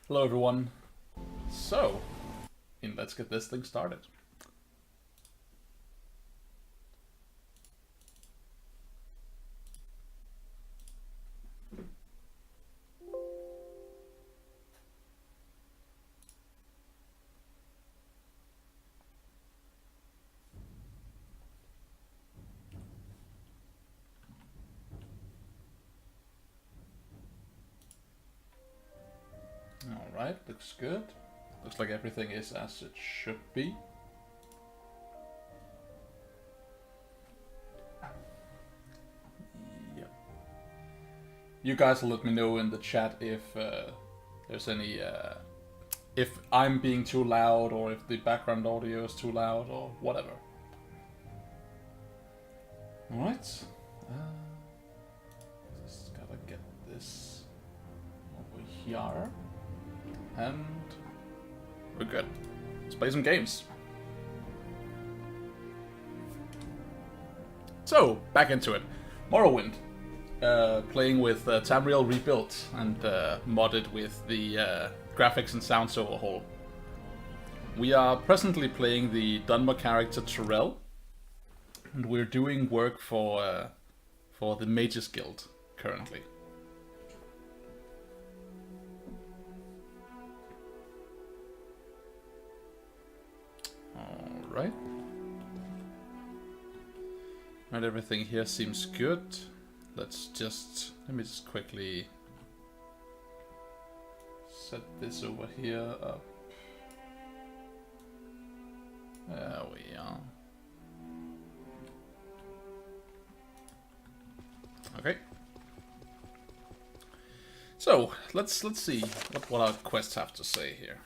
Hello everyone. So, let's get this thing started. Alright, looks good. Looks like everything is as it should be. Yep. You guys will let me know in the chat if there's any... if I'm being too loud or if the background audio is too loud or whatever. Alright. Just gotta get this over here. And we're good. Let's play some games. So, back into it. Morrowind. Playing with Tamriel Rebuilt and modded with the graphics and sounds overhaul. We are presently playing the Dunmer character Tamriel, and we're doing work for the Mages Guild currently. Alright. Right, everything here seems good. Let me just quickly set this over here up. There we are. Okay. So, let's see what our quests have to say here.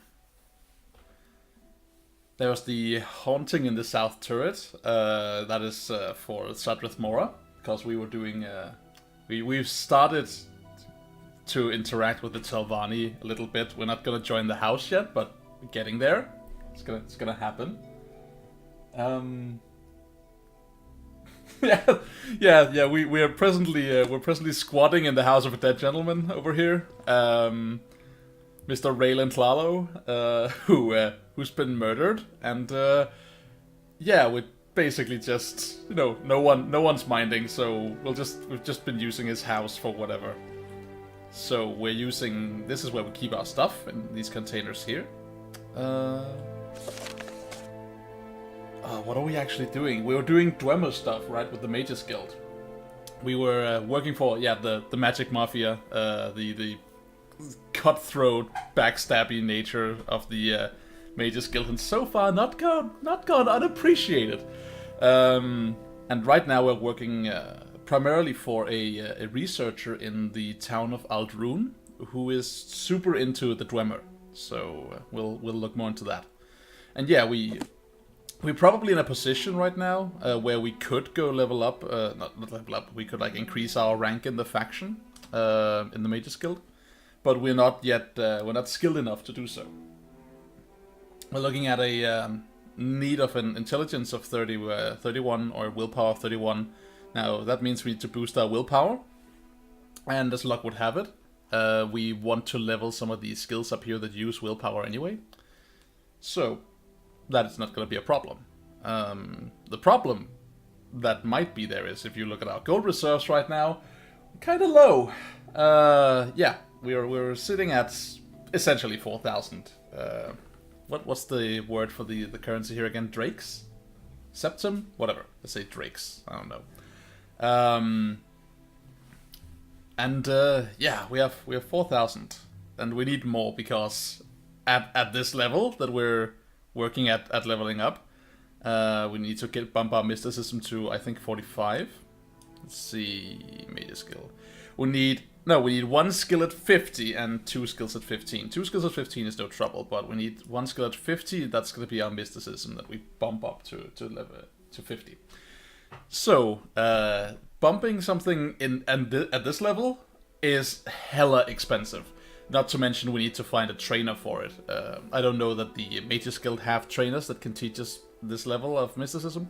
There was the Haunting in the South Turret. That is for Sadrith Mora, because we were doing... we've started to interact with the Telvanni a little bit. We're not gonna join the house yet, but we're getting there. It's gonna happen. Yeah. We're presently squatting in the house of a dead gentleman over here. Mr. Raylan Tlalo, who's been murdered, and yeah, we're basically just, you know, no one's minding, so we've just been using his house for whatever. So we're using, this is where we keep our stuff in these containers here. What are we actually doing? We were doing Dwemer stuff, right, with the Mages Guild. We were working for, yeah, the Magic Mafia, the cutthroat, backstabby nature of the Mages Guild, and so far not gone unappreciated. And right now we're working primarily for a researcher in the town of Aldrune, who is super into the Dwemer. So we'll look more into that. And yeah, we're probably in a position right now where we could go level up, not level up, we could like increase our rank in the faction, in the Mages Guild. But we're not yet, we're not skilled enough to do so. We're looking at a need of an intelligence of 31 or willpower of 31. Now that means we need to boost our willpower. And as luck would have it, we want to level some of these skills up here that use willpower anyway. So that is not going to be a problem. The problem that might be there is if you look at our gold reserves right now, kind of low. Yeah. We're sitting at essentially 4,000. What's the word for the currency here again? Drakes? Septum? Whatever. Let's say drakes. I don't know. Yeah, we have 4,000, and we need more because at this level that we're working at leveling up, we need to bump our mysticism to I think 45. Let's see, major skill. We need 1 skill at 50 and 2 skills at 15. 2 skills at 15 is no trouble, but we need 1 skill at 50. That's going to be our mysticism that we bump up to level to 50. So bumping something at this level is hella expensive. Not to mention we need to find a trainer for it. I don't know that the Mages Guild have trainers that can teach us this level of mysticism.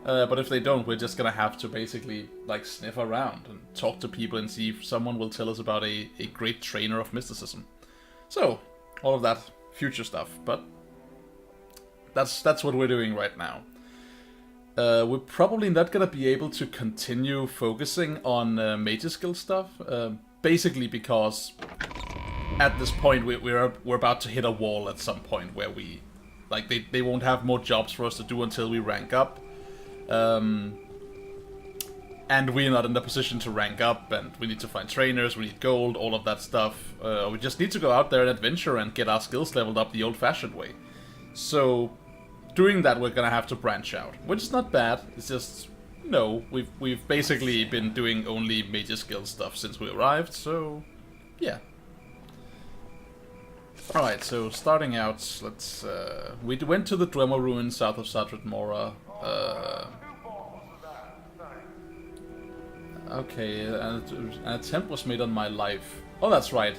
But if they don't, we're just gonna have to basically like sniff around and talk to people and see if someone will tell us about a great trainer of mysticism. So, all of that future stuff. But that's what we're doing right now. We're probably not gonna be able to continue focusing on Mage's Guild stuff, basically because at this point we're about to hit a wall at some point where we, like, they won't have more jobs for us to do until we rank up, and we're not in the position to rank up, and we need to find trainers, we need gold, all of that stuff. We just need to go out there and adventure and get our skills leveled up the old-fashioned way. So doing that, we're gonna have to branch out, which is not bad. It's just, no, we've basically been doing only Mage's Guild stuff since we arrived, so yeah. Alright, so starting out, let's we went to the Dwemer ruins south of Sadred Mora. Okay, an attempt was made on my life. Oh, that's right.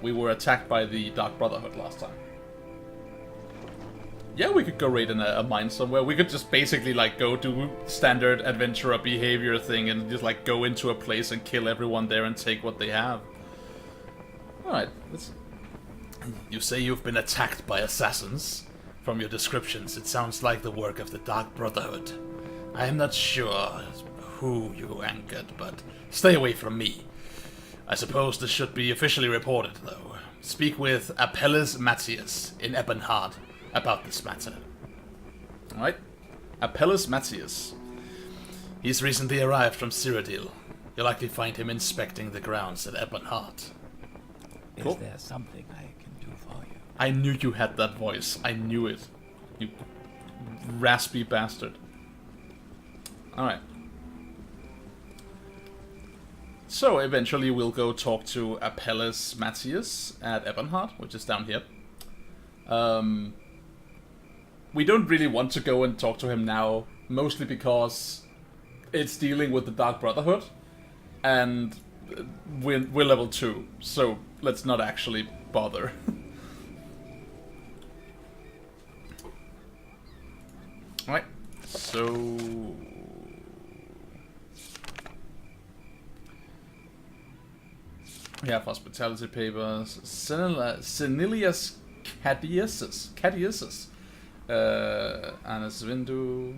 We were attacked by the Dark Brotherhood last time. Yeah, we could go raid in a mine somewhere. We could just basically, like, go do standard adventurer behavior thing and just, like, go into a place and kill everyone there and take what they have. Alright, let's... You say you've been attacked by assassins? From your descriptions, it sounds like the work of the Dark Brotherhood. I am not sure who you angered, but stay away from me. I suppose this should be officially reported, though. Speak with Apelles Matthias in Ebbenhard about this matter. Alright. Apelles Matthias. He's recently arrived from Cyrodiil. You'll likely find him inspecting the grounds at Ebbenhard. Cool. Is there something I can do for you? I knew you had that voice. I knew it. You raspy bastard. Alright. So, eventually we'll go talk to Apelles Matthias at Ebbenhard, which is down here. We don't really want to go and talk to him now, mostly because it's dealing with the Dark Brotherhood, and we're level 2, so let's not actually bother. Alright, so... we have hospitality papers. Senilius Cadiusus. Anna's window.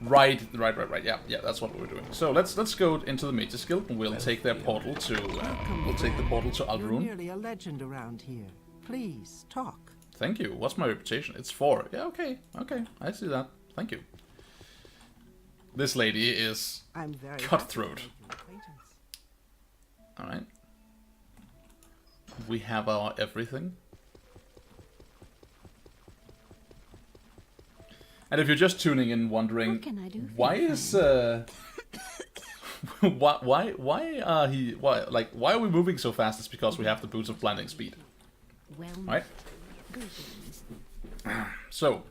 Right. Yeah, that's what we're doing. So let's go into the Mage's Guild and we'll take their portal to we'll take the portal to Aldrune. You're nearly a legend around here. Please talk. Thank you. What's my reputation? It's 4. Yeah, okay, I see that. Thank you. This lady is cutthroat. Alright. We have our everything. And if you're just tuning in wondering why is why are we moving so fast, it's because we have the boots of blinding speed. Right? So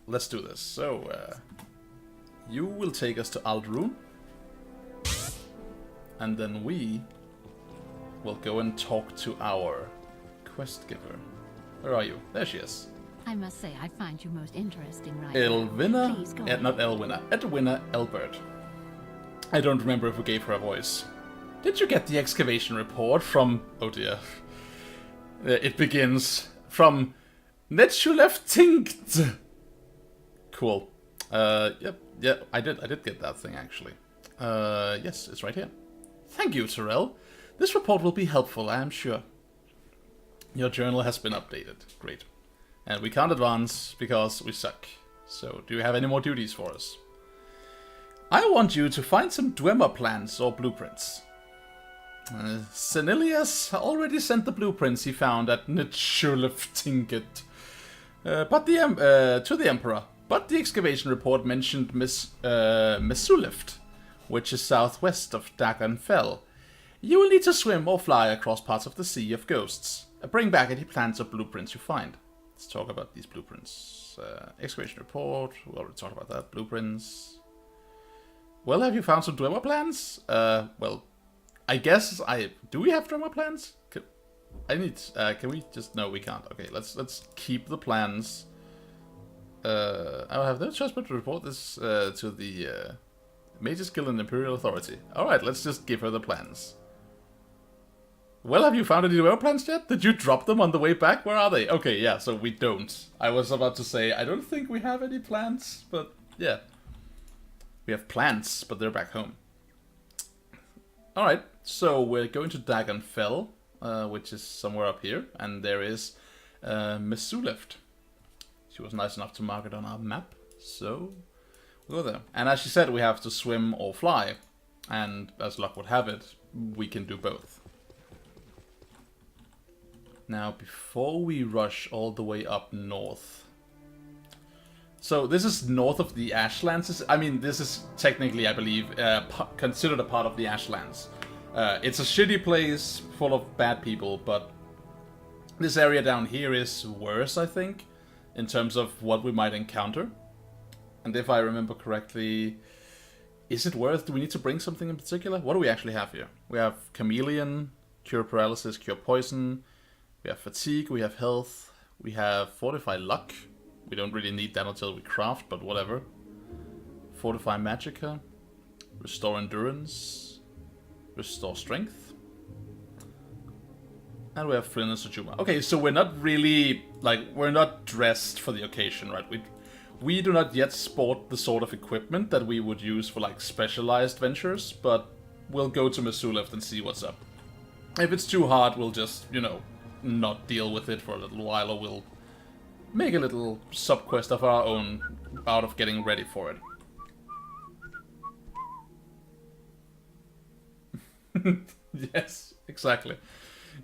let's do this. So you will take us to Aldrune. And then we will go and talk to our quest giver. Where are you? There she is. I must say, I find you most interesting right Elwina? now. Please go Not Elwina. Edwina Elbert. I don't remember if we gave her a voice. Did you get the excavation report from... oh dear. It begins from... Netschuleftinkt. Cool. Yep, I did get that thing, actually. Yes, it's right here. Thank you, Terrell. This report will be helpful, I am sure. Your journal has been updated. Great. And we can't advance because we suck. So, do you have any more duties for us? I want you to find some Dwemer plans or blueprints. Senilius already sent the blueprints he found at Netschuleftinket to the Emperor. But the excavation report mentioned Mesulift, which is southwest of Vvardenfell. You will need to swim or fly across parts of the Sea of Ghosts. Bring back any plans or blueprints you find. Let's talk about these blueprints. Excavation report, we already talked about that. Blueprints. Well, have you found some Dwemer plans? Well, I guess do we have Dwemer plans? Can we just... no, we can't. Okay, let's keep the plans. I'll have no choice but to report this to the Mage's Guild and Imperial Authority. Alright, let's just give her the plans. Well, have you found any dwell plans yet? Did you drop them on the way back? Where are they? Okay, yeah, so we don't. I was about to say, I don't think we have any plants, but yeah. We have plants, but they're back home. Alright, so we're going to Vvardenfell, which is somewhere up here, and there is Mesuleft. She was nice enough to mark it on our map, so we'll go there. And as she said, we have to swim or fly, and as luck would have it, we can do both. Now, before we rush all the way up north... So, this is north of the Ashlands. I mean, this is technically, I believe, considered a part of the Ashlands. It's a shitty place, full of bad people, but this area down here is worse, I think, in terms of what we might encounter. And if I remember correctly, is it worth? Do we need to bring something in particular? What do we actually have here? We have Chameleon, Cure Paralysis, Cure Poison... We have Fatigue, we have Health, we have Fortify Luck. We don't really need that until we craft, but whatever. Fortify Magicka, Restore Endurance, Restore Strength. And we have Flynn and Sujuma. Okay, so we're not really, like, we're not dressed for the occasion, right? We do not yet sport the sort of equipment that we would use for, like, specialized ventures, but we'll go to Mesuleft and see what's up. If it's too hard, we'll just, you know, not deal with it for a little while, or we'll make a little sub-quest of our own out of getting ready for it. Yes, exactly.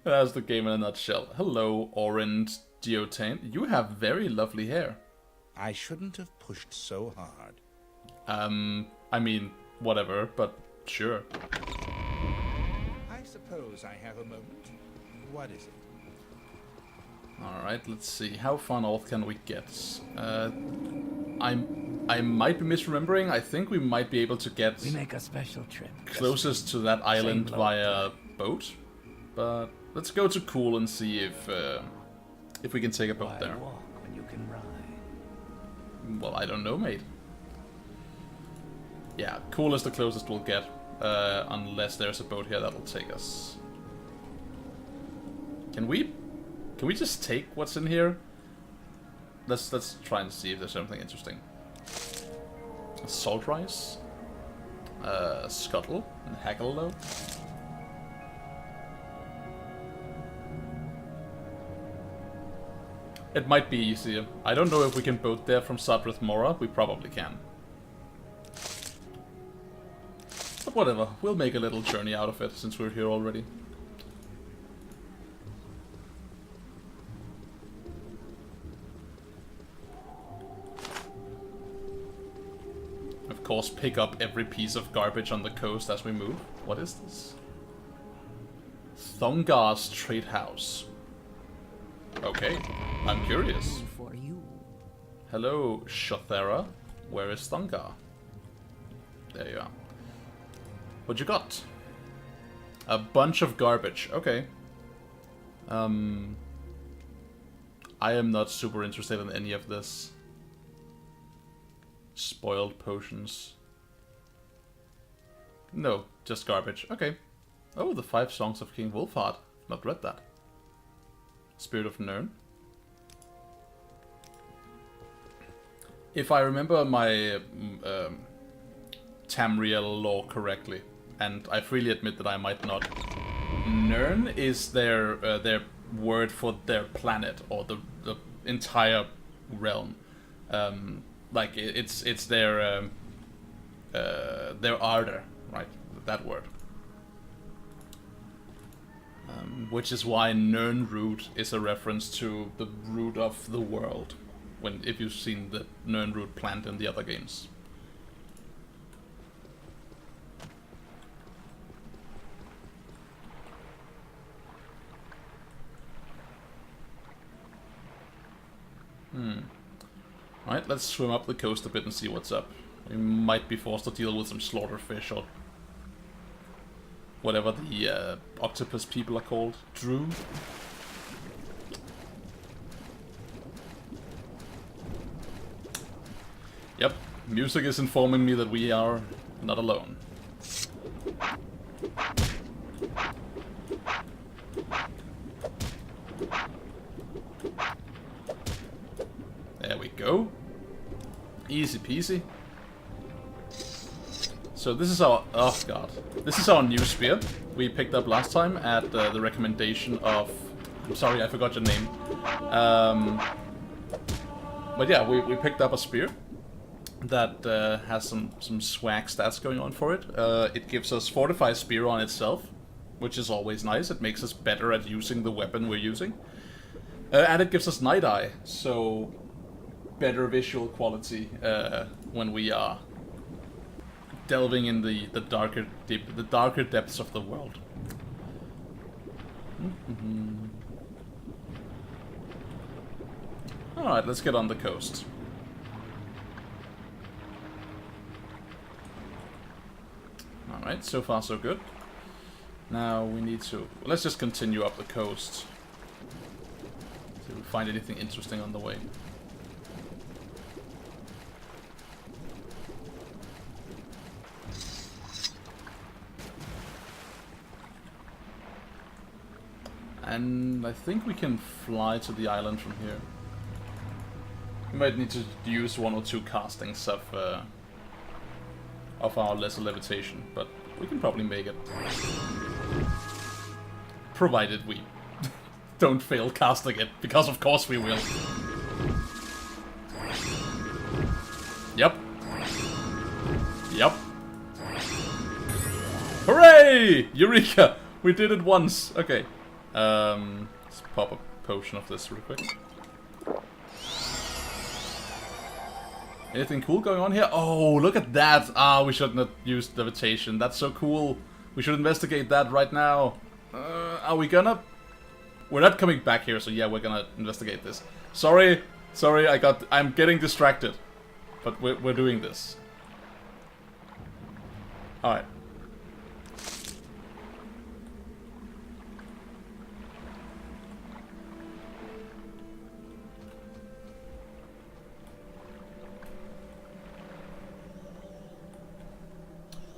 That's the game in a nutshell. Hello, Orange Diotane. You have very lovely hair. I shouldn't have pushed so hard. I mean, whatever, but sure. I suppose I have a moment. What is it? Alright, let's see. How far north can we get? I might be misremembering. I think we might be able to get We make a special trip. closest to that island via boat. But let's go to Cool and see if we can take a boat Why there. walk when you can ride? Well, I don't know, mate. Yeah, Cool is the closest we'll get. Unless there's a boat here that'll take us. Can we just take what's in here? Let's try and see if there's something interesting. Salt rice, scuttle, and haggle. It might be easier. I don't know if we can boat there from Sadrith Mora. We probably can. But whatever, we'll make a little journey out of it since we're here already. Of course, pick up every piece of garbage on the coast as we move. What is this? Thongar's Trade House. Okay, I'm curious. For you. Hello, Shothera. Where is Thongar? There you are. What you got? A bunch of garbage. Okay. I am not super interested in any of this. Spoiled potions. No, just garbage. Okay. Oh, the 5 Songs of King Wolfhard. Not read that. Spirit of Nirn. If I remember my Tamriel lore correctly, and I freely admit that I might not, Nirn is their word for their planet, or the entire realm. Like it's their ardor, right? That word. Which is why Nirn root is a reference to the root of the world. If you've seen the Nirn root plant in the other games. Alright, let's swim up the coast a bit and see what's up. We might be forced to deal with some slaughterfish or whatever the octopus people are called. Drew? Yep, music is informing me that we are not alone. go. Easy peasy. So this is our... Oh god. This is our new spear we picked up last time at the recommendation of... I'm sorry, I forgot your name. But yeah, we picked up a spear that has some swag stats going on for it. It gives us Fortified Spear on itself, which is always nice. It makes us better at using the weapon we're using. And it gives us Night Eye, so better visual quality when we are delving in the darker depths of the world. Alright, let's get on the coast. Alright, so far so good. Now we need to... Let's just continue up the coast. See if we find anything interesting on the way. And I think we can fly to the island from here. We might need to use 1 or 2 castings of our lesser levitation, but we can probably make it. Provided we don't fail casting it, because of course we will. Yep. Yep. Hooray! Eureka! We did it once. Okay. Let's pop a potion of this real quick. Anything cool going on here? Oh, look at that! Ah, we shouldn't have used levitation. That's so cool. We should investigate that right now. Are we gonna... We're not coming back here, so yeah, we're gonna investigate this. Sorry, I'm getting distracted. But we're doing this. Alright.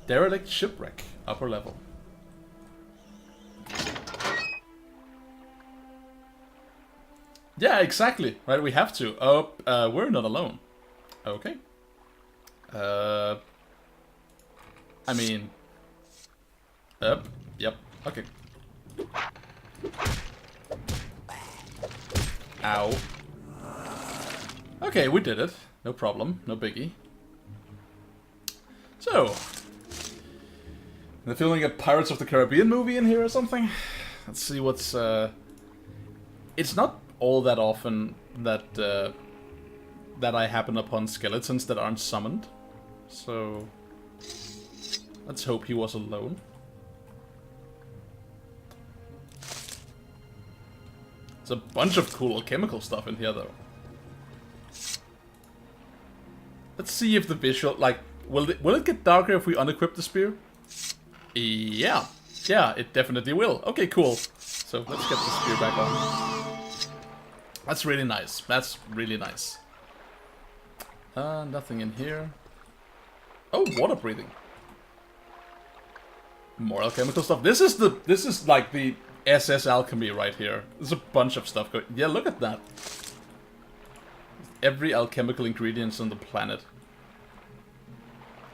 Derelict shipwreck, upper level. Yeah, exactly. Right, we have to. Oh, we're not alone. Okay. I mean... Yep. Okay. Ow. Okay, we did it. No problem. No biggie. So... I'm feeling a Pirates of the Caribbean movie in here or something. Let's see what's... It's not all that often that that I happen upon skeletons that aren't summoned. So... Let's hope he was alone. There's a bunch of cool alchemical stuff in here, though. Let's see if the visual... Like, will it get darker if we unequip the spear? Yeah. Yeah, it definitely will. Okay, cool. So, let's get the spear back on. That's really nice. That's really nice. Nothing in here. Oh, water breathing. More alchemical stuff. This is like the SS alchemy right here. There's a bunch of stuff going. Yeah, look at that. Every alchemical ingredient on the planet.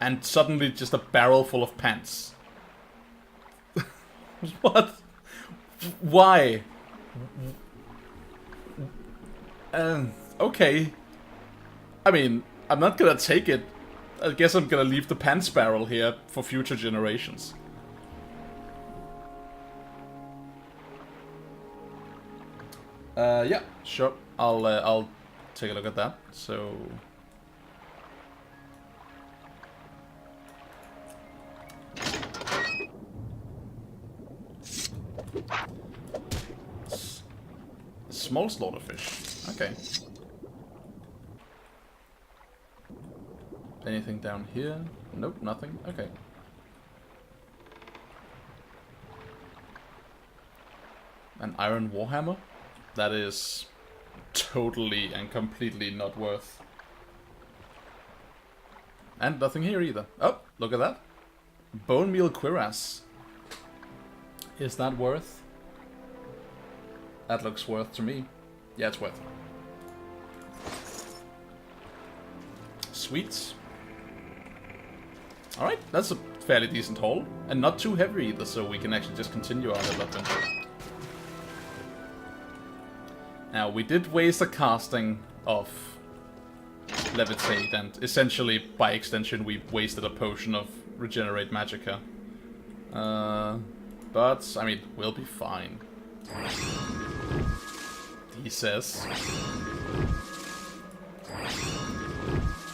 And suddenly just a barrel full of pants. What? Why? Okay. I mean, I'm not gonna take it. I guess I'm gonna leave the pants barrel here for future generations. Yeah, sure. I'll take a look at that. So... Small slaughterfish. Okay. Anything down here? Nope, nothing. Okay. An iron warhammer? That is totally and completely not worth. And nothing here either. Oh, look at that. Bone meal cuirass. Is that worth? That looks worth to me. Yeah, it's worth. Sweet. Alright, that's a fairly decent haul. And not too heavy either, so we can actually just continue our little adventure. Now, we did waste a casting of Levitate, and essentially, by extension, we wasted a potion of Regenerate Magicka. But, I mean, we'll be fine. He says.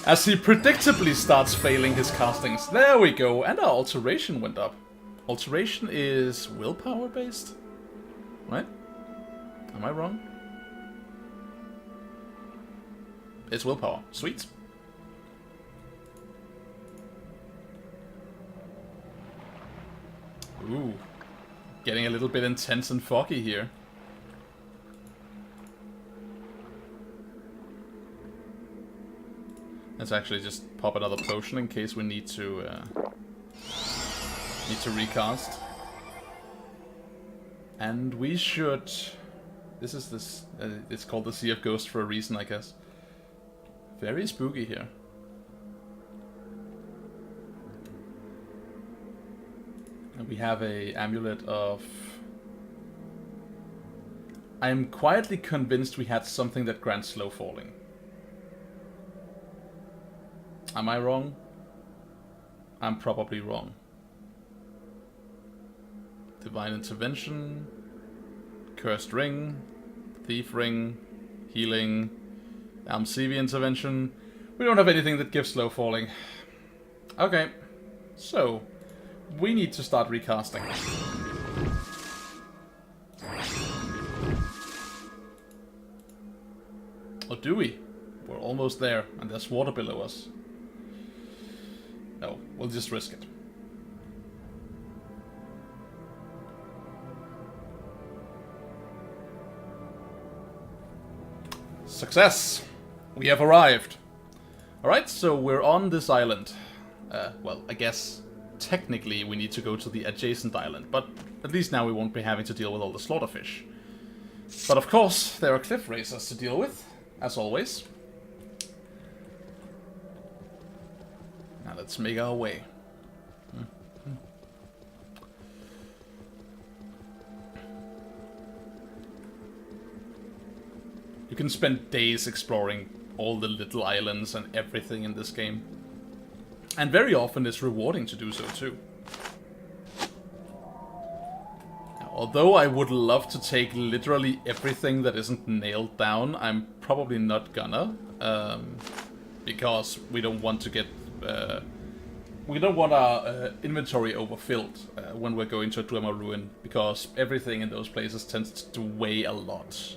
As he predictably starts failing his castings. There we go, and our alteration went up. Alteration is willpower based? Right? Am I wrong? It's willpower. Sweet. Ooh. Getting a little bit intense and foggy here. Let's actually just pop another potion in case we need to recast. And we should... This is this... it's called the Sea of Ghosts for a reason, I guess. Very spooky here. And we have a amulet of... I am quietly convinced we had something that grants slow falling. Am I wrong? I'm probably wrong. Divine Intervention, Cursed Ring, Thief Ring, Healing, CV Intervention. We don't have anything that gives slow falling. Okay, so we need to start recasting. Or do we? We're almost there, and there's water below us. No, we'll just risk it. Success! We have arrived. Alright, so we're on this island. Well, I guess technically we need to go to the adjacent island, but at least now we won't be having to deal with all the slaughterfish. But of course, there are cliff racers to deal with, as always. Now let's make our way. You can spend days exploring all the little islands and everything in this game. And very often it's rewarding to do so too. Now, although I would love to take literally everything that isn't nailed down, I'm probably not gonna. Because we don't want to get... we don't want our inventory overfilled when we're going to a Dwemer Ruin, because everything in those places tends to weigh a lot.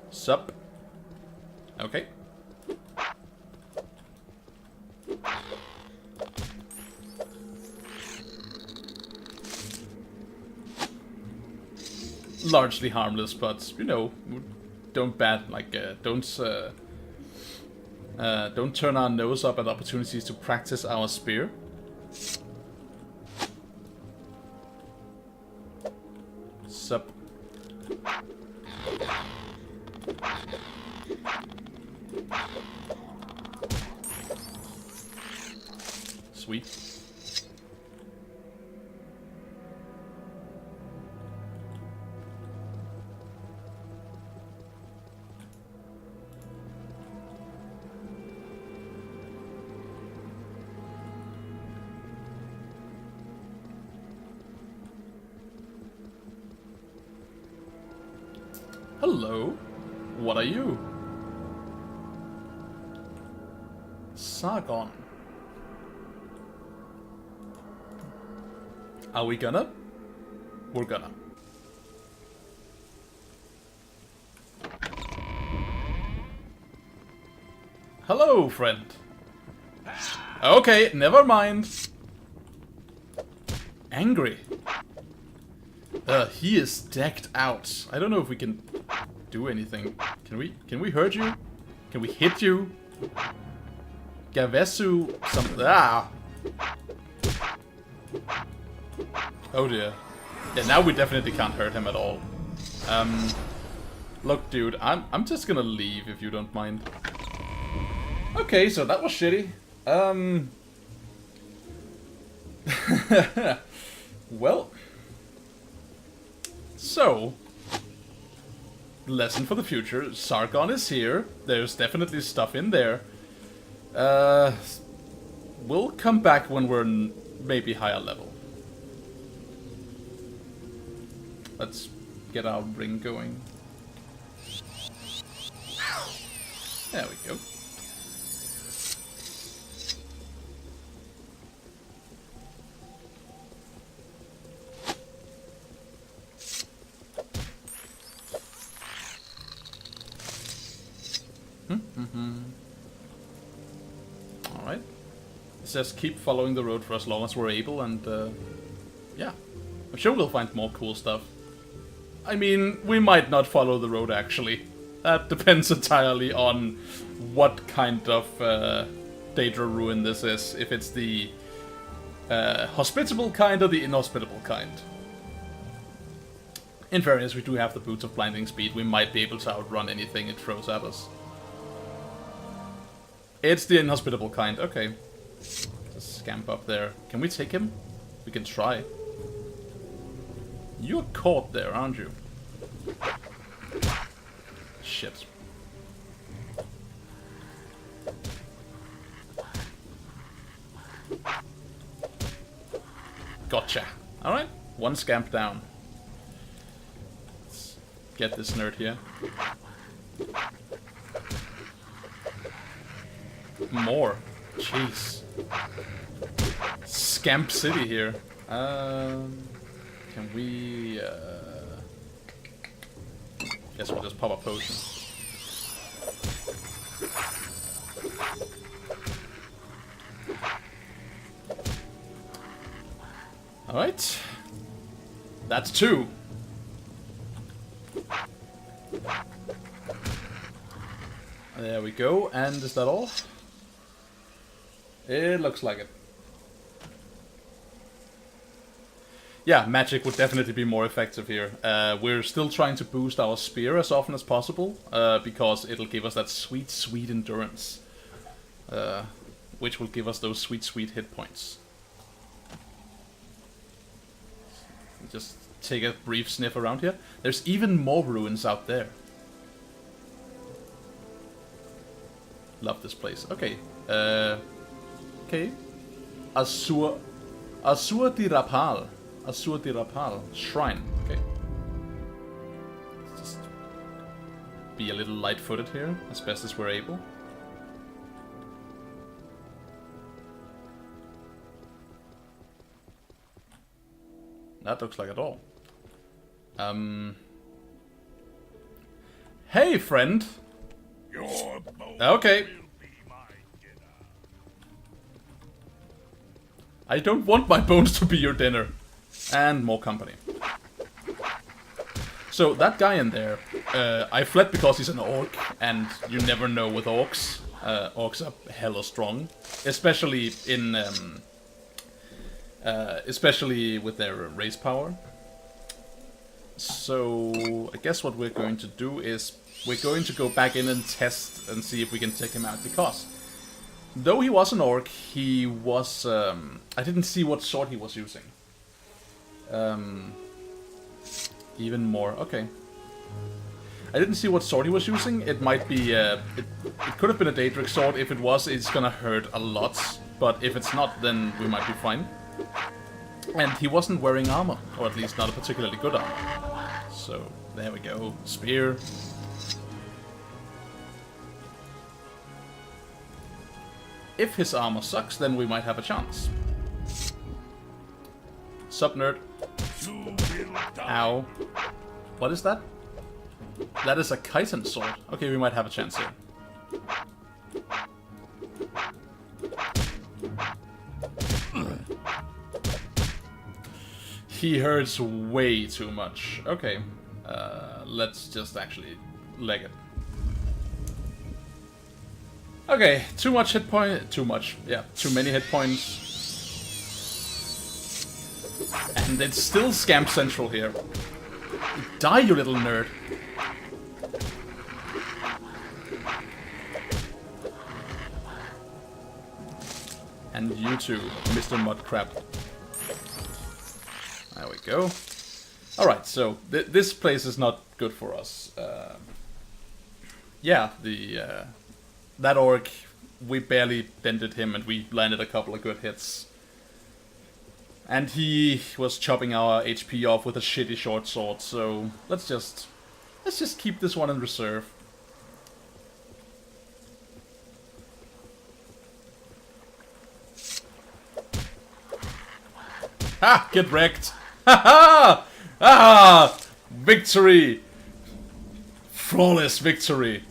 Sup? Okay. Largely harmless, but you know, don't don't turn our nose up at opportunities to practice our spear. Sup? Sweet. Hello. What are you? Sargon. Are we gonna? We're gonna. Hello, friend. Okay, never mind. Angry. He is decked out. I don't know if we can do anything. Can we hurt you? Can we hit you? Gavesu something. Ah! Oh dear. Yeah, now we definitely can't hurt him at all. Look, dude, I'm just gonna leave if you don't mind. Okay, so that was shitty. Well. So. Lesson for the future. Sargon is here. There's definitely stuff in there. We'll come back when we're maybe higher level. Let's get our ring going. There we go. Alright. It says keep following the road for as long as we're able, and yeah. I'm sure we'll find more cool stuff. I mean, we might not follow the road actually. That depends entirely on what kind of Daedra ruin this is. If it's the hospitable kind or the inhospitable kind. In fairness, we do have the Boots of Blinding Speed. We might be able to outrun anything it throws at us. It's the inhospitable kind. Okay. Just scamp up there. Can we take him? We can try. You're caught there, aren't you? Shit. Gotcha. Alright. One scamp down. Let's get this nerd here. More. Jeez. Scamp City here. Can we... Guess we'll just pop a potion. Alright. That's 2. There we go. And is that all? It looks like it. Yeah, magic would definitely be more effective here. We're still trying to boost our spear as often as possible, because it'll give us that sweet, sweet endurance. Which will give us those sweet, sweet hit points. Just take a brief sniff around here. There's even more ruins out there. Love this place. Okay. Okay. Asur di Rapal. Asur di Rapal. Shrine. Okay. Let's just be a little light-footed here, as best as we're able. That looks like it all. Hey, friend! Okay. I don't want my bones to be your dinner. And more company. So, that guy in there, I fled because he's an orc, and you never know with orcs. Orcs are hella strong. Especially in, especially with their race power. So, I guess what we're going to do is, we're going to go back in and test and see if we can take him out, because though he was an orc, he was, I didn't see what sword he was using. Even more, okay. I didn't see what sword he was using. It might be, it could have been a Daedric sword. If it was, it's gonna hurt a lot. But if it's not, then we might be fine. And he wasn't wearing armor, or at least not a particularly good armor. So, there we go. Spear. If his armor sucks, then we might have a chance. Sup, nerd? Ow. What is that? That is a chitin sword. Okay, we might have a chance here. He hurts way too much. Okay. Let's just actually leg it. Okay, too much hit point. Too much. Yeah, too many hit points. And it's still Scamp Central here. Die, you little nerd. And you too, Mr. Mudcrab. There we go. Alright, so this place is not good for us. Yeah, that orc, we barely dented him and we landed a couple of good hits. And he was chopping our HP off with a shitty short sword, so let's just keep this one in reserve. Ha! Get wrecked! Ha ha! Ah! Victory! Flawless victory!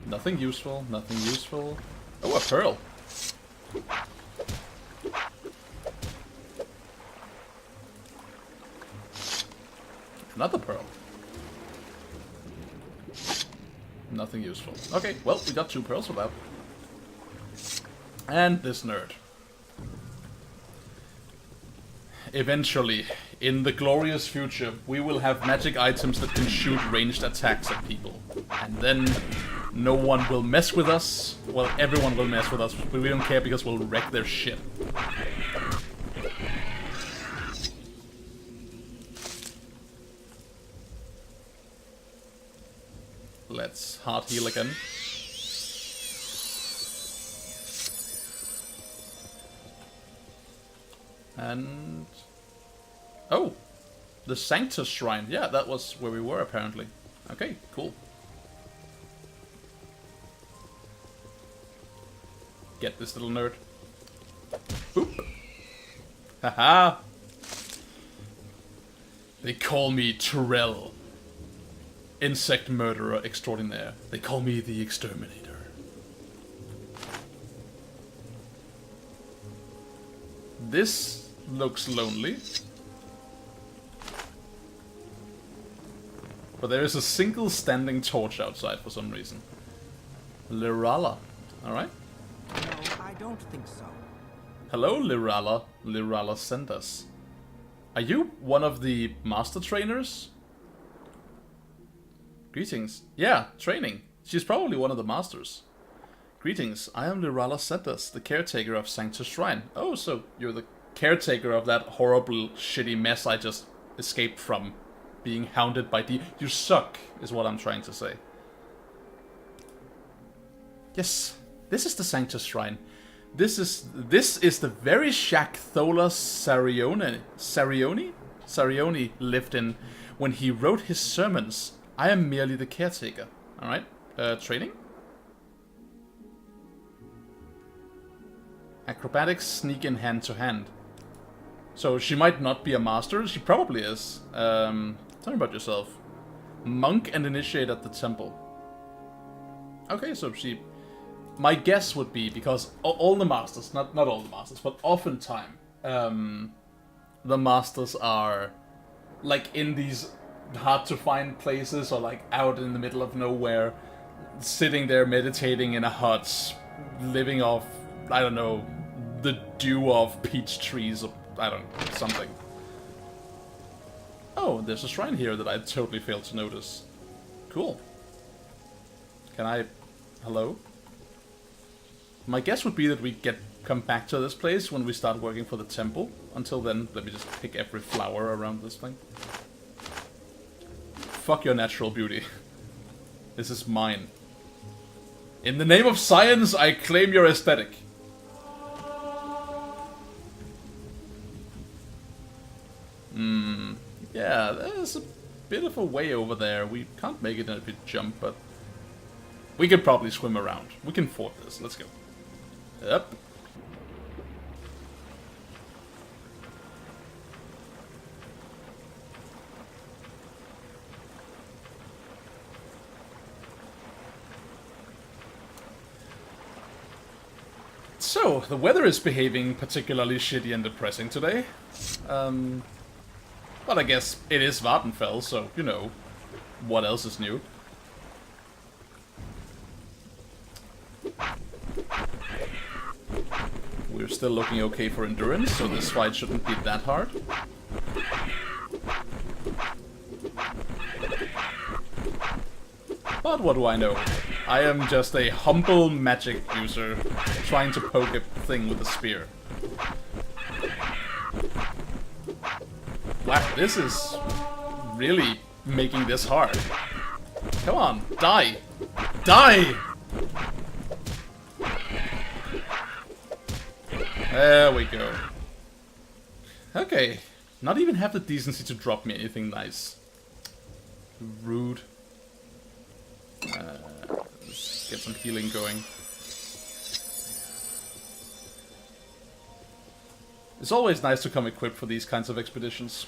Nothing useful, nothing useful. Oh, a pearl! Another pearl. Nothing useful. Okay, well, we got 2 pearls for that. And this nerd. Eventually, in the glorious future, we will have magic items that can shoot ranged attacks at people. And then no one will mess with us. Well, everyone will mess with us, but we don't care because we'll wreck their shit. Let's hard heal again. And... oh! The Sanctus Shrine. Yeah, that was where we were, apparently. Okay, cool. Get this little nerd. Boop! Haha! They call me Tamriel. Insect murderer extraordinaire. They call me the Exterminator. This looks lonely. But there is a single standing torch outside for some reason. Lirala. Alright. No, I don't think so. Hello, Lirala. Lirala sent us. Are you one of the master trainers? Greetings. Yeah, training. She's probably one of the masters. Greetings, I am Lirala Sentas, the caretaker of Sanctus Shrine. Oh, so you're the caretaker of that horrible, shitty mess I just escaped from. Being hounded by You suck, is what I'm trying to say. Yes, this is the Sanctus Shrine. This is the very shack Thola Sarioni lived in when he wrote his sermons. I am merely the caretaker. Alright. Training? Acrobatics, sneak in hand to hand. So she might not be a master. She probably is. Tell me about yourself. Monk and initiate at the temple. Okay, so she... my guess would be, because all the masters, not all the masters, but oftentimes, the masters are, like, in these hard to find places, or like out in the middle of nowhere, sitting there meditating in a hut, living off, I don't know, the dew of peach trees, or I don't know, something. Oh, there's a shrine here that I totally failed to notice. Cool. Can I... hello? My guess would be that we come back to this place when we start working for the temple. Until then, let me just pick every flower around this thing. Fuck your natural beauty. This is mine. In the name of science, I claim your aesthetic. Yeah, there's a bit of a way over there. We can't make it if we jump, but... we could probably swim around. We can ford this. Let's go. Yep. So, the weather is behaving particularly shitty and depressing today. But I guess it is Vvardenfell, so, you know, what else is new? We're still looking okay for endurance, so this fight shouldn't be that hard. But what do I know? I am just a humble magic user trying to poke a thing with a spear. Wow, this is really making this hard. Come on, die! Die! There we go. Okay, not even have the decency to drop me anything nice. Rude. Let's get some healing going. It's always nice to come equipped for these kinds of expeditions.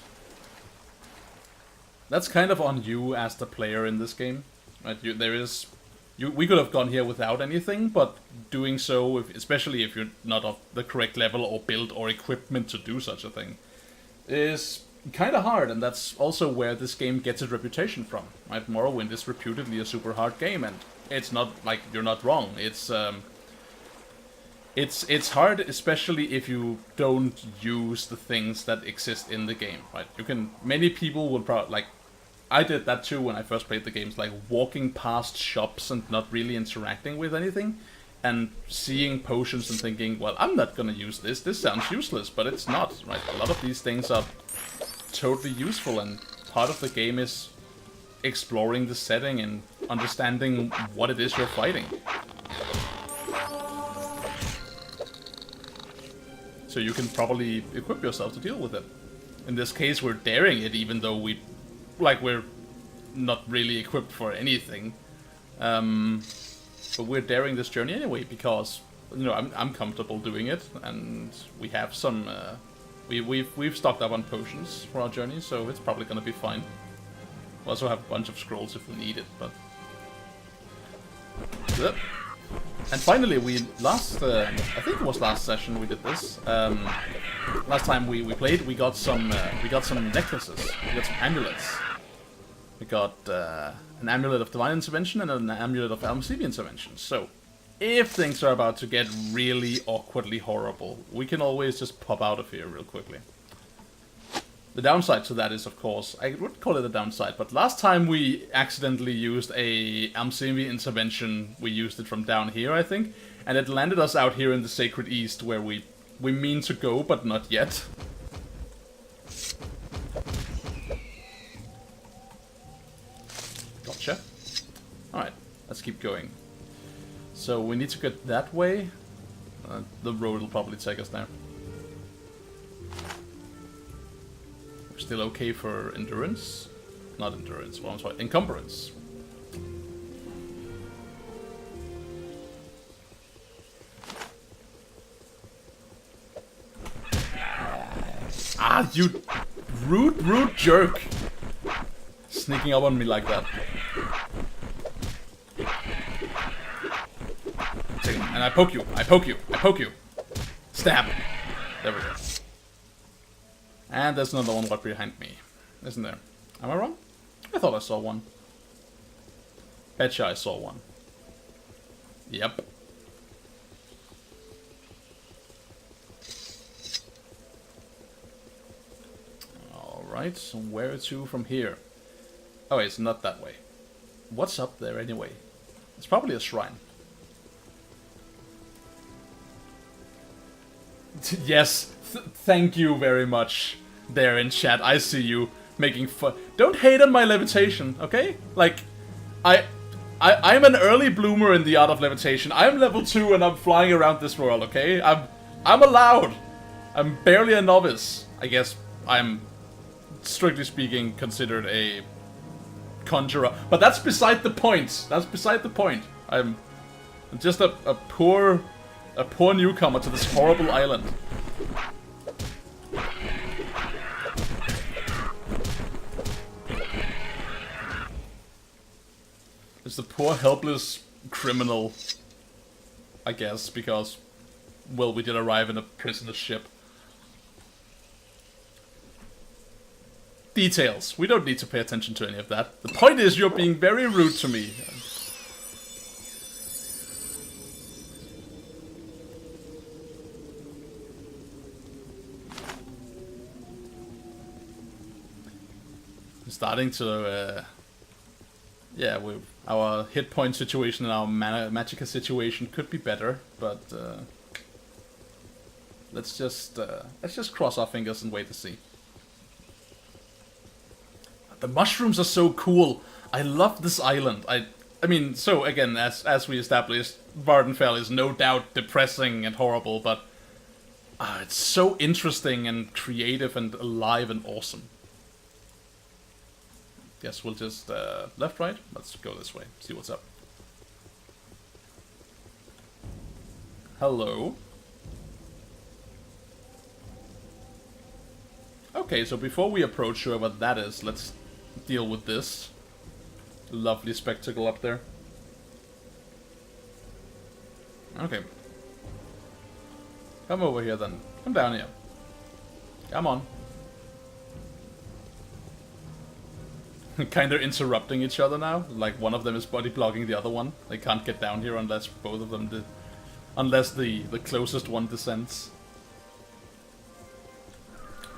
That's kind of on you as the player in this game. Right? We could have gone here without anything, but doing so, especially if you're not of the correct level or build or equipment to do such a thing, is kind of hard, and that's also where this game gets its reputation from. Right? Morrowind is reputedly a super hard game, and it's not like you're not wrong. It's hard, especially if you don't use the things that exist in the game. Right? Many people will probably like. I did that too when I first played the games, like walking past shops and not really interacting with anything, and seeing potions and thinking, well, I'm not gonna use this. This sounds useless, but it's not. Right? A lot of these things are totally useful, and part of the game is exploring the setting and understanding what it is you're fighting. So you can probably equip yourself to deal with it. In this case, we're daring it, even though we're not really equipped for anything. But we're daring this journey anyway, because, you know, I'm comfortable doing it, and we have some, we've stocked up on potions for our journey, so it's probably gonna be fine. We also have a bunch of scrolls if we need it, but... Yep. And finally, I think it was last session we did this. Last time we played, we got some necklaces. We got some amulets. We got an amulet of divine intervention and an amulet of Almsleeve intervention. So, if things are about to get really awkwardly horrible, we can always just pop out of here real quickly. The downside to that is, of course, I wouldn't call it a downside, but last time we accidentally used a Almsleeve intervention, we used it from down here, I think, and it landed us out here in the Sacred East, where we mean to go, but not yet. Gotcha. Alright, let's keep going. So we need to get that way. The road will probably take us there. We're still okay for endurance. Not endurance, well, I'm sorry, encumbrance. Ah, you rude jerk! Sneaking up on me like that. And I poke you, I poke you. Stab! There we go. And there's another one right behind me, isn't there? Am I wrong? I thought I saw one. Betcha I saw one. Yep. Alright, so where to from here? Oh, it's not that way. What's up there anyway? It's probably a shrine. Yes, thank you very much there in chat. I see you making fun. Don't hate on my levitation, okay? Like, I'm an early bloomer in the art of levitation. I'm level 2 and I'm flying around this world, okay? I'm allowed. I'm barely a novice. I guess I'm, strictly speaking, considered a conjurer. But that's beside the point. That's beside the point. I'm just a poor newcomer to this horrible island. It's the poor helpless criminal, I guess, because, well, we did arrive in a prisoner ship. Details. We don't need to pay attention to any of that. The point is, you're being very rude to me. Starting to, yeah, Our hit point situation and our magicka situation could be better, but let's just cross our fingers and wait to see. The mushrooms are so cool. I love this island. I mean, so again, as we established, Vvardenfell is no doubt depressing and horrible, but it's so interesting and creative and alive and awesome. Guess we'll just left, right. Let's go this way. See what's up. Hello. Okay, so before we approach whoever that is, let's deal with this lovely spectacle up there. Okay. Come over here then. Come down here. Come on. Kinda interrupting each other now. Like one of them is body blocking the other one. They can't get down here unless both of them unless the closest one descends.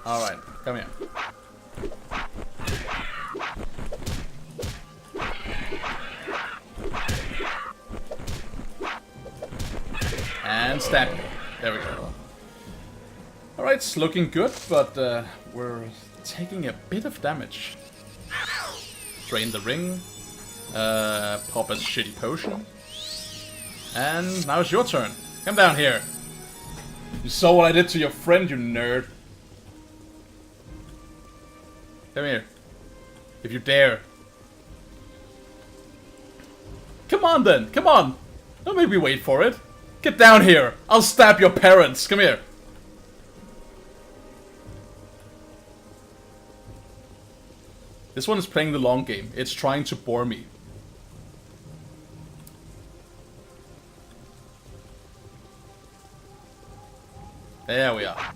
Alright, come here. And stab. There we go. Alright, it's looking good, but we're taking a bit of damage. Drain the ring. Pop a shitty potion. And now it's your turn. Come down here. You saw what I did to your friend, you nerd. Come here. If you dare. Come on then, come on. Don't make me wait for it. Get down here. I'll stab your parents. Come here. This one is playing the long game. It's trying to bore me. There we are.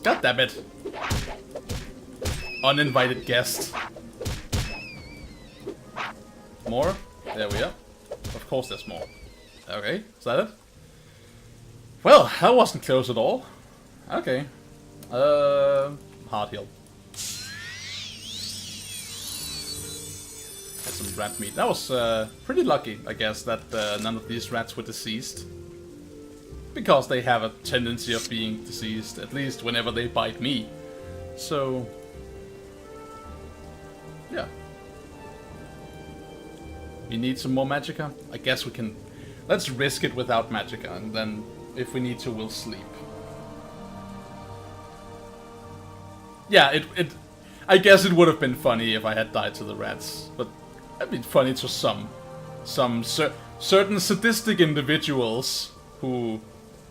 God damn it. Uninvited guest. More? There we are. Of course there's more. Okay, is that it? Well, that wasn't close at all. Okay. Hard heal. Had some rat meat. That was pretty lucky, I guess, that none of these rats were deceased. Because they have a tendency of being deceased, at least whenever they bite me. So... yeah. We need some more magicka? I guess we can... let's risk it without magicka, and then if we need to, we'll sleep. Yeah, I guess it would have been funny if I had died to the rats, but that'd be funny to some certain sadistic individuals who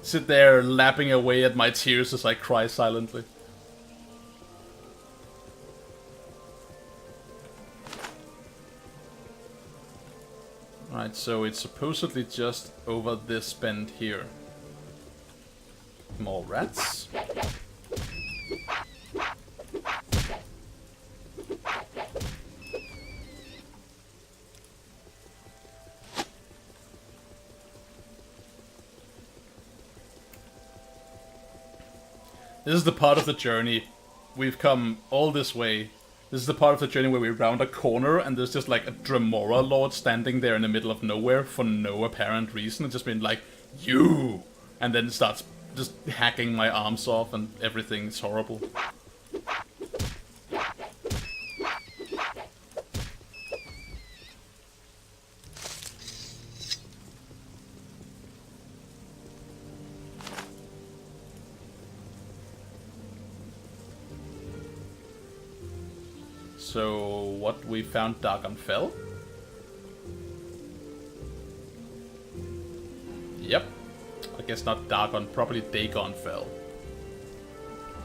sit there lapping away at my tears as I cry silently. Alright, so it's supposedly just over this bend here. More rats. This is the part of the journey. We've come all this way. This is the part of the journey where we round a corner and there's just like a Dremora Lord standing there in the middle of nowhere for no apparent reason. It's just been like, you! And then starts just hacking my arms off and everything's horrible. So, what, we found Vvardenfell? Yep. I guess not Dagon, probably Dagonfell.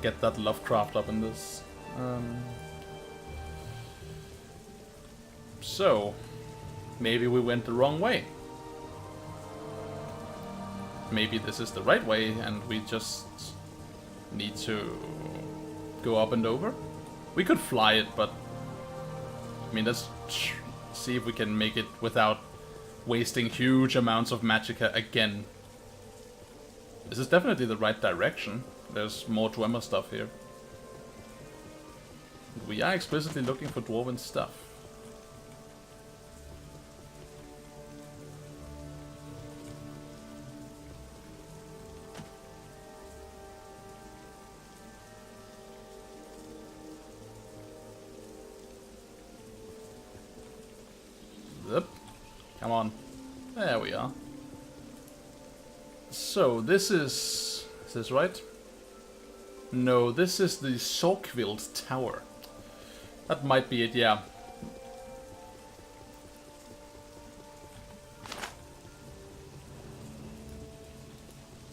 Get that Lovecraft up in this. So, maybe we went the wrong way. Maybe this is the right way and we just need to go up and over. We could fly it, but I mean, let's see if we can make it without wasting huge amounts of magicka again. This is definitely the right direction. There's more Dwemer stuff here. We are explicitly looking for Dwarven stuff. Yep. Come on. There we are. So, this is... Is this right? No, this is the Sorkvild Tower. That might be it, yeah.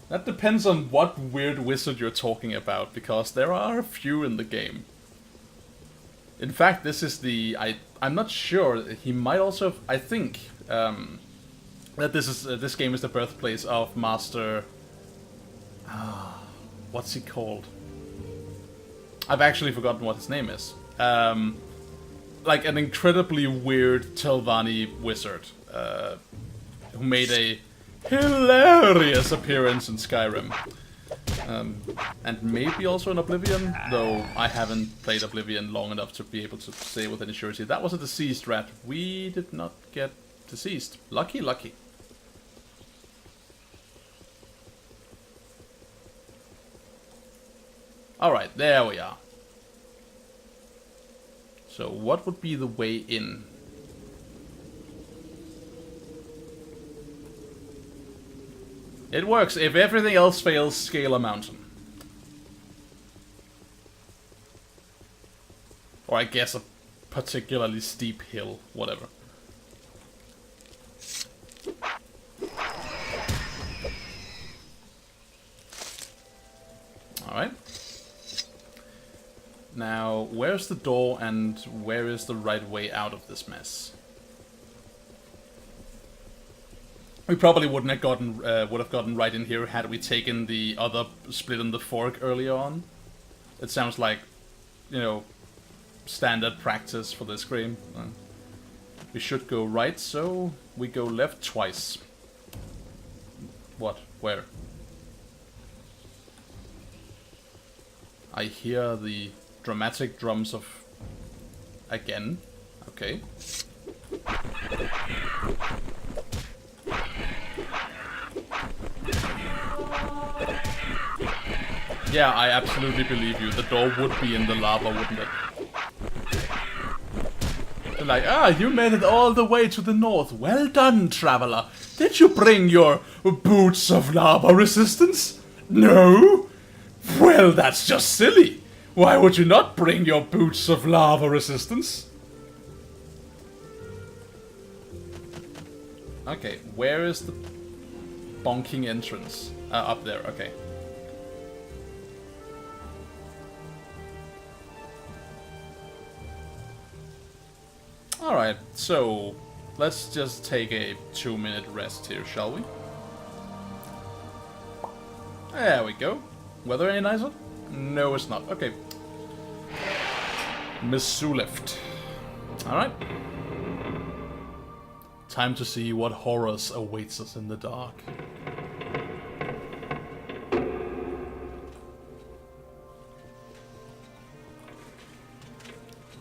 That depends on what weird wizard you're talking about, because there are a few in the game. In fact, this is the... I'm not sure. He might also... I think that this game is the birthplace of Master... what's he called? I've actually forgotten what his name is. Like an incredibly weird Telvanni wizard who made a hilarious appearance in Skyrim. And maybe also in Oblivion, though I haven't played Oblivion long enough to be able to say with any surety. That was a deceased rat. We did not get deceased. Lucky, lucky. Alright, there we are. So, what would be the way in? It works. If everything else fails, scale a mountain. Or I guess a particularly steep hill, whatever. Alright. Now, where's the door and where is the right way out of this mess? We probably wouldn't have gotten would have gotten right in here had we taken the other split in the fork earlier on. It sounds like, you know, standard practice for this game. We should go right, so we go left twice. What? Where? I hear the dramatic drums of... Again. Okay. Yeah, I absolutely believe you. The door would be in the lava, wouldn't it? They're like, ah, you made it all the way to the north. Well done, traveler. Did you bring your boots of lava resistance? No? Well, that's just silly. Why would you not bring your boots of lava resistance? Okay, where is the bonking entrance? Up there, okay. Alright, so let's just take a 2-minute rest here, shall we? There we go. Weather any nicer? No, it's not. Okay. Misulift. Alright. Time to see what horrors awaits us in the dark.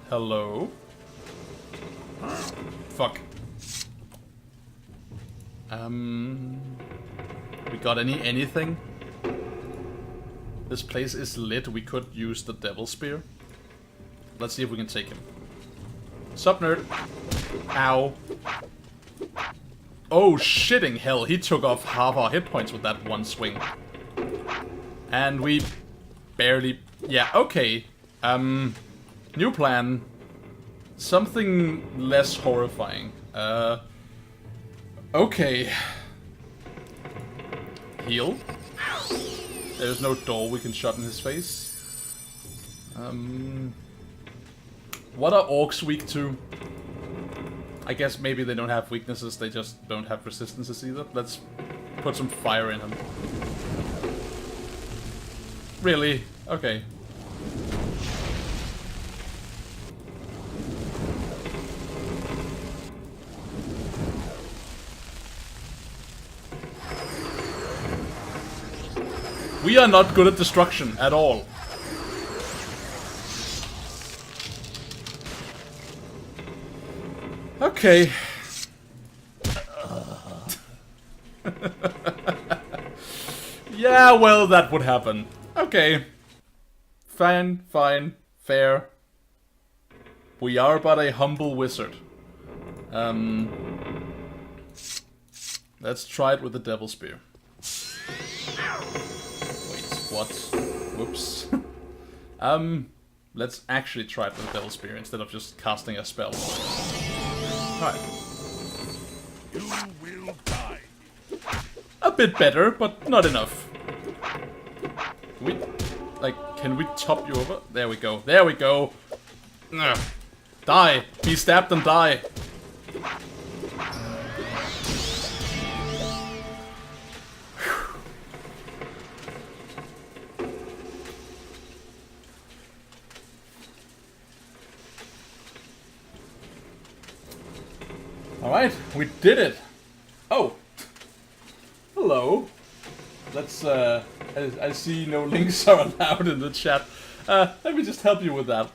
Hello? Fuck. We got anything? This place is lit. We could use the Devil Spear. Let's see if we can take him. Sup, nerd? Ow. Oh, shitting hell. He took off half our hit points with that one swing. And we barely... Yeah, okay. New plan. Something less horrifying. Okay. Heal. There's no door we can shut in his face. What are orcs weak to? I guess maybe they don't have weaknesses, they just don't have resistances either. Let's put some fire in him. Really? Okay. We are not good at destruction at all. Okay. Yeah, well, that would happen. Okay. Fine, fine, fair. We are but a humble wizard. Let's try it with the Devil Spear. Wait, what? Whoops. Let's actually try it with the Devil Spear instead of just casting a spell. Alright. You will die. A bit better, but not enough. We, like, can we top you over? There we go. There we go. Ugh. Die. Be stabbed and die. Alright, we did it. Oh. Hello. Let's, I see no links are allowed in the chat. Let me just help you with that.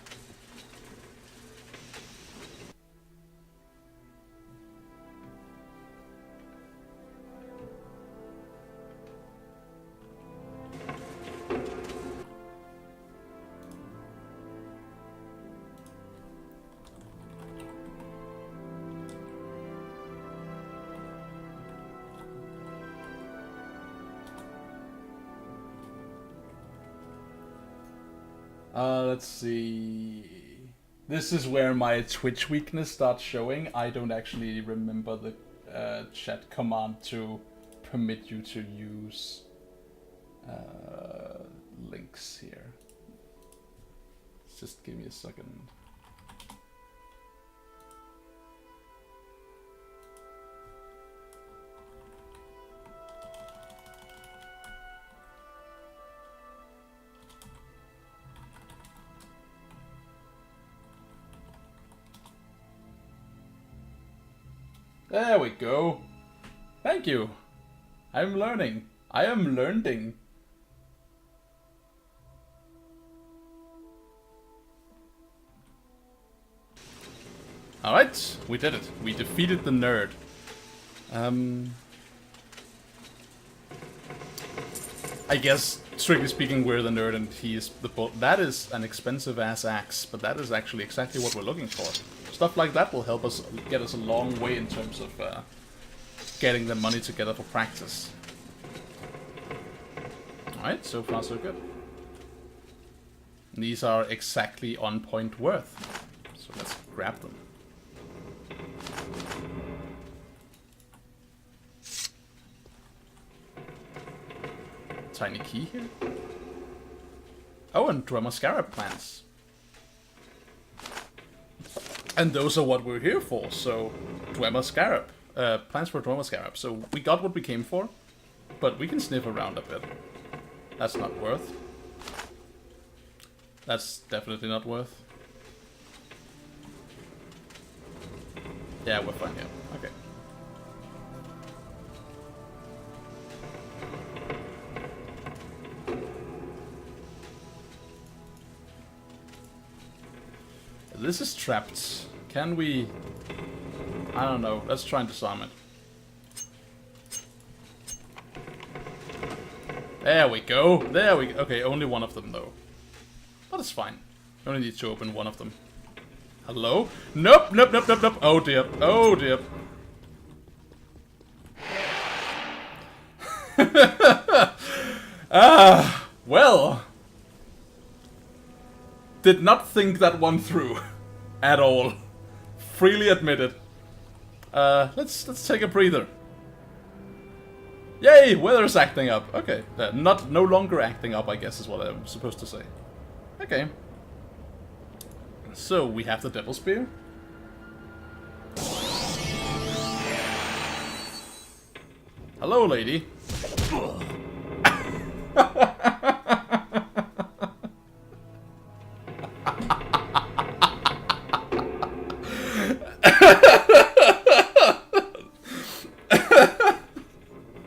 Let's see. This is where my Twitch weakness starts showing. I don't actually remember the chat command to permit you to use links here. Just give me a second. There we go. Thank you. I'm learning. I am learning. Alright, we did it. We defeated the nerd. I guess, strictly speaking, we're the nerd and he is the bull. That is an expensive ass axe, but that is actually exactly what we're looking for. Stuff like that will help us get us a long way in terms of getting the money together for practice. Alright, so far so good. These are exactly on point worth. So let's grab them. Tiny key here. Oh, and Drummer Scarab plants. And those are what we're here for, so Dwemer Scarab. Plans for Dwemer Scarab. So we got what we came for, but we can sniff around a bit. That's not worth. That's definitely not worth. Yeah, we're fine here. Okay. This is trapped. Can we... I don't know. Let's try and disarm it. There we go. There we go. Okay, only one of them though. But it's fine. Only need to open one of them. Hello? Nope, nope, nope, nope, nope. Oh dear. Oh dear. Well. Did not think that one through. At all. Freely admitted. Let's take a breather. Yay! Weather's acting up. Okay. No longer acting up, I guess is what I'm supposed to say. Okay. So, we have the Devil Spear. Hello, lady.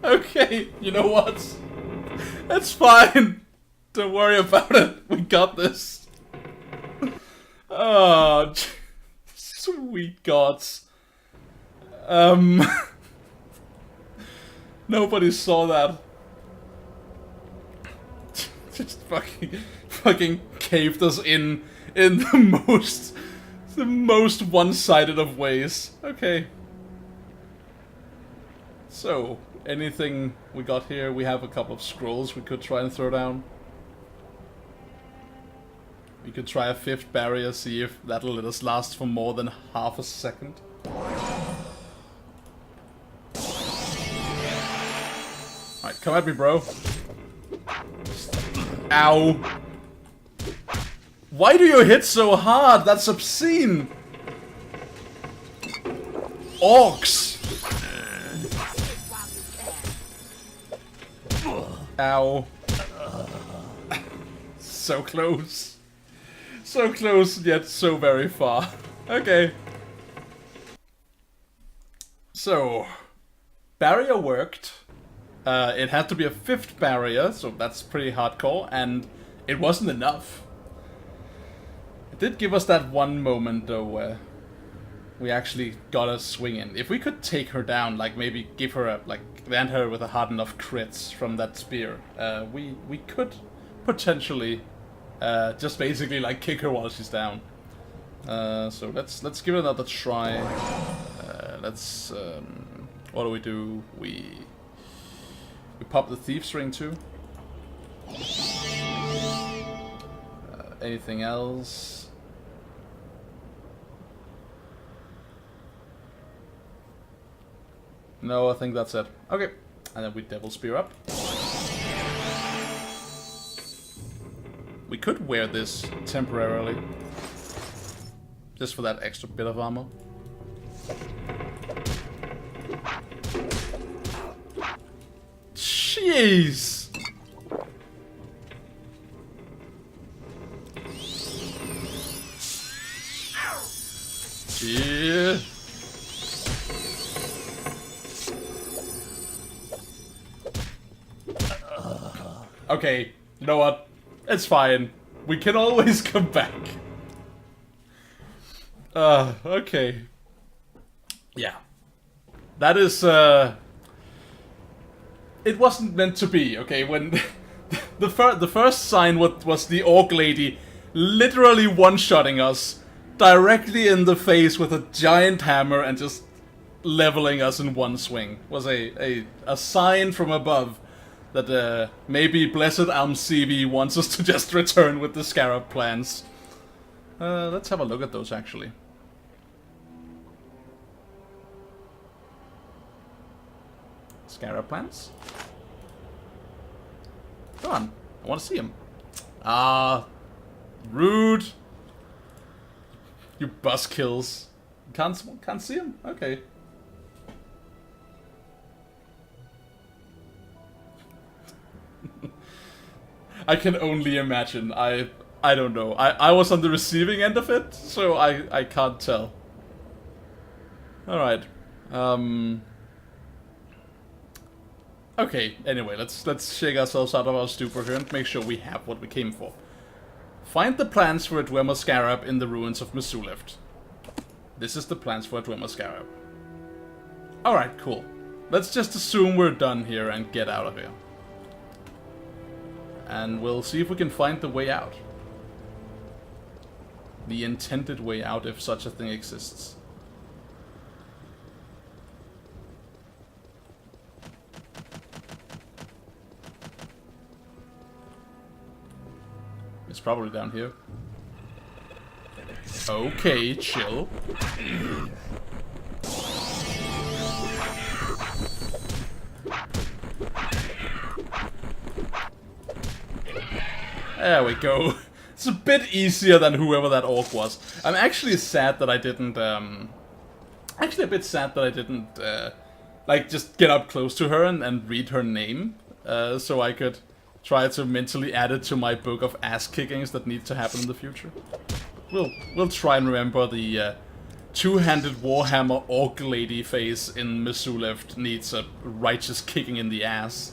Okay, you know what? It's fine. Don't worry about it. We got this. Oh, sweet gods. Nobody saw that. Just fucking caved us in the most one-sided of ways. Okay. So, anything we got here? We have a couple of scrolls we could try and throw down. We could try a 5th barrier, see if that'll let us last for more than half a second. Alright, come at me, bro. Ow. Why do you hit so hard? That's obscene. Orcs. Ow. So close. So close, yet so very far. Okay. So, barrier worked. It had to be a 5th barrier, so that's pretty hardcore, and it wasn't enough. It did give us that one moment, though, where we actually got a swing in. If we could take her down, like maybe give her a, like, land her with a hard enough crits from that spear, we could potentially just basically like kick her while she's down. So let's give it another try. What do? We pop the Thief's Ring too. Anything else? No, I think that's it. Okay, and then we Devil Spear up. We could wear this temporarily, just for that extra bit of armor. Jeez! Yeah. Okay, you know what? It's fine. We can always come back. Okay. Yeah. That is, it wasn't meant to be, okay? When the first sign was the orc lady literally one-shotting us directly in the face with a giant hammer and just leveling us in one swing. Was a sign from above that maybe Blessed Almsevi wants us to just return with the scarab plans. Let's have a look at those, actually. Scarab plans? Come on, I want to see them. Ah, rude. You buzzkills. Can't see them? Okay. I can only imagine. I don't know. I was on the receiving end of it, so I can't tell. Alright. Okay, anyway, let's shake ourselves out of our stupor here and make sure we have what we came for. Find the plans for a Dwemer Scarab in the ruins of Misulift. This is the plans for a Dwemer Scarab. Alright, cool. Let's just assume we're done here and get out of here. And we'll see if we can find the way out. The intended way out, if such a thing exists. It's probably down here. Okay, chill. There we go. It's a bit easier than whoever that orc was. I'm actually sad that I didn't, actually a bit sad that I didn't, like, just get up close to her and read her name, so I could try to mentally add it to my book of ass-kickings that need to happen in the future. We'll try and remember the, two-handed warhammer orc lady face in Misulift needs a righteous kicking in the ass.